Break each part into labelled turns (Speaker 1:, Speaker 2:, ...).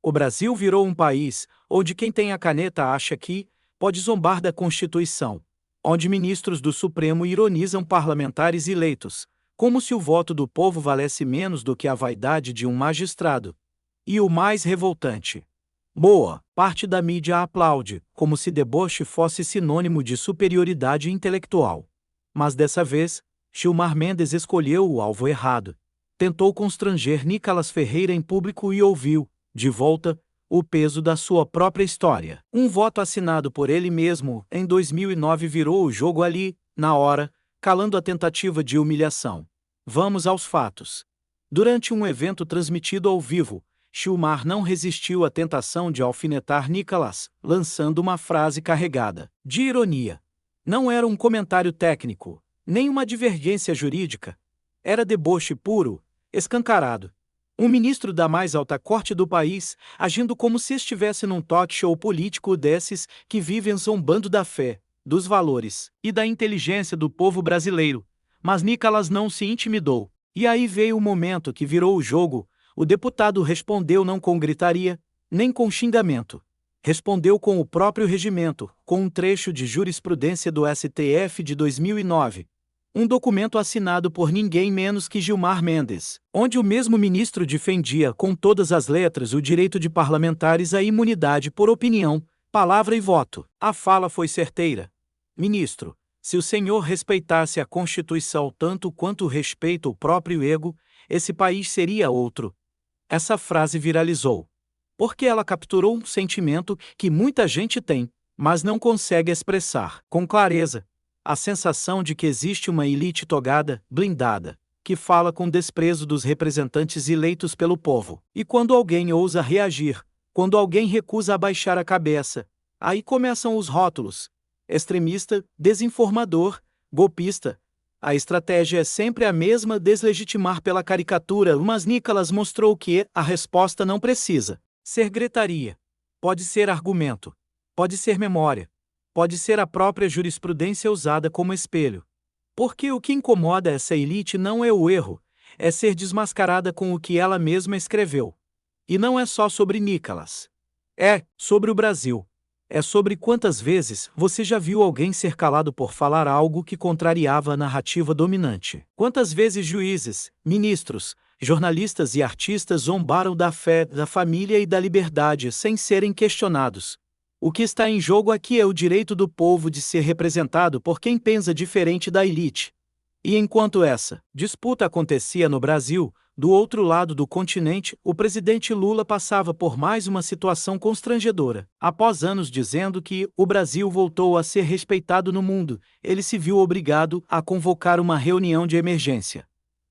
Speaker 1: O Brasil virou um país onde quem tem a caneta acha que pode zombar da Constituição, onde ministros do Supremo ironizam parlamentares eleitos, como se o voto do povo valesse menos do que a vaidade de um magistrado. E o mais revoltante: boa parte da mídia aplaude, como se deboche fosse sinônimo de superioridade intelectual. Mas dessa vez, Gilmar Mendes escolheu o alvo errado. Tentou constranger Nicalas Ferreira em público e ouviu, de volta, o peso da sua própria história. Um voto assinado por ele mesmo, em 2009, virou o jogo ali, na hora, calando a tentativa de humilhação. Vamos aos fatos. Durante um evento transmitido ao vivo, Gilmar não resistiu à tentação de alfinetar Nicalas, lançando uma frase carregada de ironia. Não era um comentário técnico, nem uma divergência jurídica. Era deboche puro, escancarado. Um ministro da mais alta corte do país, agindo como se estivesse num talk show político desses que vivem zombando da fé, dos valores e da inteligência do povo brasileiro. Mas Nicalas não se intimidou. E aí veio o momento que virou o jogo. O deputado respondeu não com gritaria, nem com xingamento. Respondeu com o próprio regimento, com um trecho de jurisprudência do STF de 2009. Um documento assinado por ninguém menos que Gilmar Mendes, onde o mesmo ministro defendia com todas as letras o direito de parlamentares à imunidade por opinião, palavra e voto. A fala foi certeira. Ministro, se o senhor respeitasse a Constituição tanto quanto respeita o próprio ego, esse país seria outro. Essa frase viralizou, porque ela capturou um sentimento que muita gente tem, mas não consegue expressar com clareza. A sensação de que existe uma elite togada, blindada, que fala com desprezo dos representantes eleitos pelo povo. E quando alguém ousa reagir, quando alguém recusa abaixar a cabeça, aí começam os rótulos: extremista, desinformador, golpista. A estratégia é sempre a mesma: deslegitimar pela caricatura, mas Nicalas mostrou que a resposta não precisa ser gritaria. Pode ser argumento. Pode ser memória. Pode ser a própria jurisprudência usada como espelho. Porque o que incomoda essa elite não é o erro, é ser desmascarada com o que ela mesma escreveu. E não é só sobre Nicalas. É sobre o Brasil. É sobre quantas vezes você já viu alguém ser calado por falar algo que contrariava a narrativa dominante. Quantas vezes juízes, ministros, jornalistas e artistas zombaram da fé, da família e da liberdade sem serem questionados. O que está em jogo aqui é o direito do povo de ser representado por quem pensa diferente da elite. E enquanto essa disputa acontecia no Brasil, do outro lado do continente, o presidente Lula passava por mais uma situação constrangedora. Após anos dizendo que o Brasil voltou a ser respeitado no mundo, ele se viu obrigado a convocar uma reunião de emergência.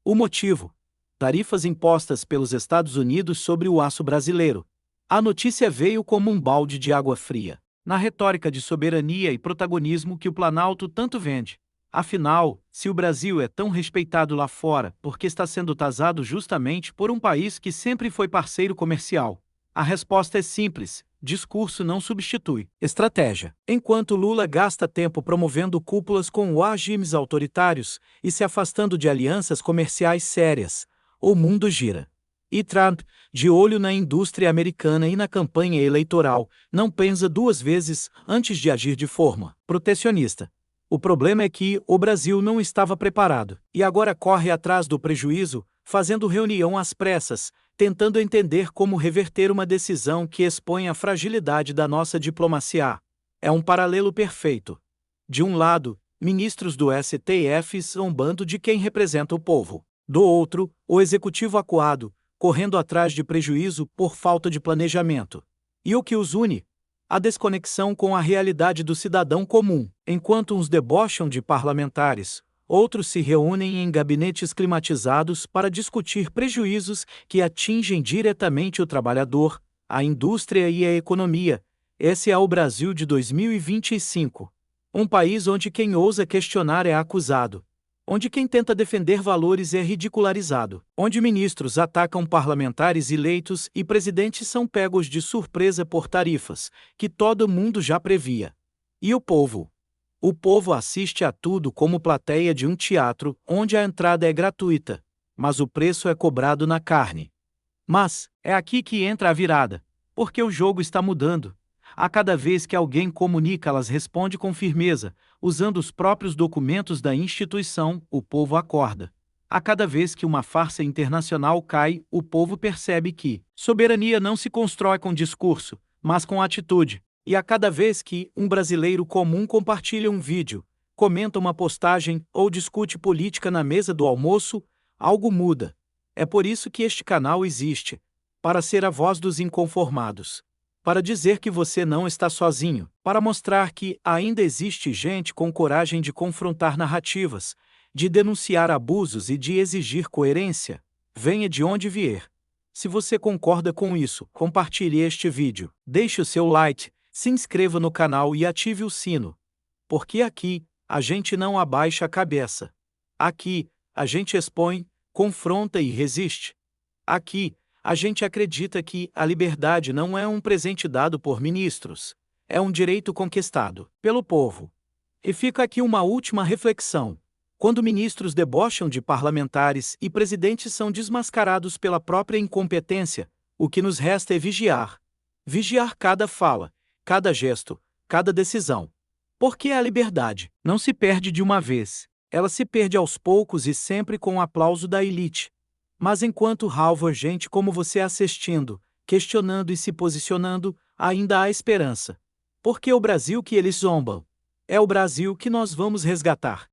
Speaker 1: O motivo: tarifas impostas pelos Estados Unidos sobre o aço brasileiro. A notícia veio como um balde de água fria, na retórica de soberania e protagonismo que o Planalto tanto vende. Afinal, se o Brasil é tão respeitado lá fora, por que está sendo tasado justamente por um país que sempre foi parceiro comercial? A resposta é simples: discurso não substitui estratégia. Enquanto Lula gasta tempo promovendo cúpulas com regimes autoritários e se afastando de alianças comerciais sérias, o mundo gira. E Trump, de olho na indústria americana e na campanha eleitoral, não pensa duas vezes antes de agir de forma protecionista. O problema é que o Brasil não estava preparado, e agora corre atrás do prejuízo, fazendo reunião às pressas, tentando entender como reverter uma decisão que expõe a fragilidade da nossa diplomacia. É um paralelo perfeito. De um lado, ministros do STF zombando de quem representa o povo. Do outro, o executivo acuado, correndo atrás de prejuízo por falta de planejamento. E o que os une? A desconexão com a realidade do cidadão comum. Enquanto uns debocham de parlamentares, outros se reúnem em gabinetes climatizados para discutir prejuízos que atingem diretamente o trabalhador, a indústria e a economia. Esse é o Brasil de 2025. Um país onde quem ousa questionar é acusado. Onde quem tenta defender valores é ridicularizado, onde ministros atacam parlamentares eleitos e presidentes são pegos de surpresa por tarifas que todo mundo já previa. E o povo? O povo assiste a tudo como plateia de um teatro onde a entrada é gratuita, mas o preço é cobrado na carne. Mas é aqui que entra a virada. Porque o jogo está mudando. A cada vez que alguém comunica, elas respondem com firmeza, usando os próprios documentos da instituição, o povo acorda. A cada vez que uma farsa internacional cai, o povo percebe que soberania não se constrói com discurso, mas com atitude. E a cada vez que um brasileiro comum compartilha um vídeo, comenta uma postagem ou discute política na mesa do almoço, algo muda. É por isso que este canal existe, para ser a voz dos inconformados, para dizer que você não está sozinho, para mostrar que ainda existe gente com coragem de confrontar narrativas, de denunciar abusos e de exigir coerência, venha de onde vier. Se você concorda com isso, compartilhe este vídeo, deixe o seu like, se inscreva no canal e ative o sino. Porque aqui, a gente não abaixa a cabeça. Aqui, a gente expõe, confronta e resiste. Aqui, a gente acredita que a liberdade não é um presente dado por ministros, é um direito conquistado pelo povo. E fica aqui uma última reflexão. Quando ministros debocham de parlamentares e presidentes são desmascarados pela própria incompetência, o que nos resta é vigiar. Vigiar cada fala, cada gesto, cada decisão. Porque a liberdade não se perde de uma vez, ela se perde aos poucos e sempre com o aplauso da elite. Mas enquanto houver gente como você assistindo, questionando e se posicionando, ainda há esperança. Porque o Brasil que eles zombam é o Brasil que nós vamos resgatar.